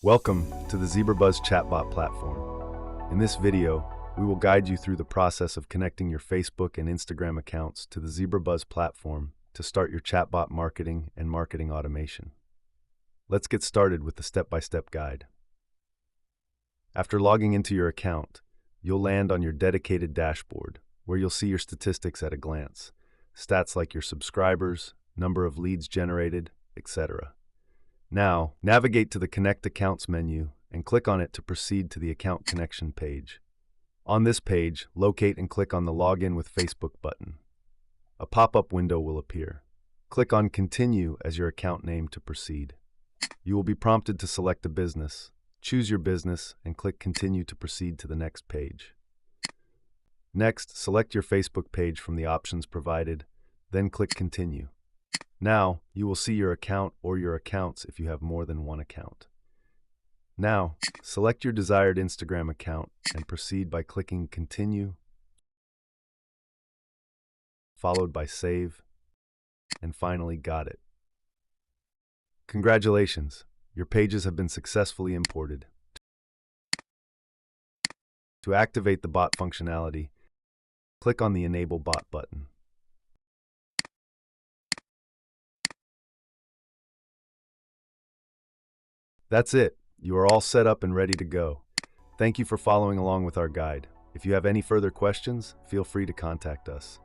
Welcome to the Zebrabuzz Chatbot platform. In this video, we will guide you through the process of connecting your Facebook and Instagram accounts to the Zebrabuzz platform to start your chatbot marketing and marketing automation. Let's get started with the step-by-step guide. After logging into your account, you'll land on your dedicated dashboard, where you'll see your statistics at a glance, stats like your subscribers, number of leads generated, etc. Now, navigate to the Connect Accounts menu and click on it to proceed to the Account Connection page. On this page, locate and click on the Login with Facebook button. A pop-up window will appear. Click on Continue as your account name to proceed. You will be prompted to select a business. Choose your business and click Continue to proceed to the next page. Next, select your Facebook page from the options provided, then click Continue. Now, you will see your account or your accounts if you have more than one account. Now, select your desired Instagram account and proceed by clicking Continue, followed by Save, and finally Got It. Congratulations, your pages have been successfully imported. To activate the bot functionality, click on the Enable Bot button. That's it. You are all set up and ready to go. Thank you for following along with our guide. If you have any further questions, feel free to contact us.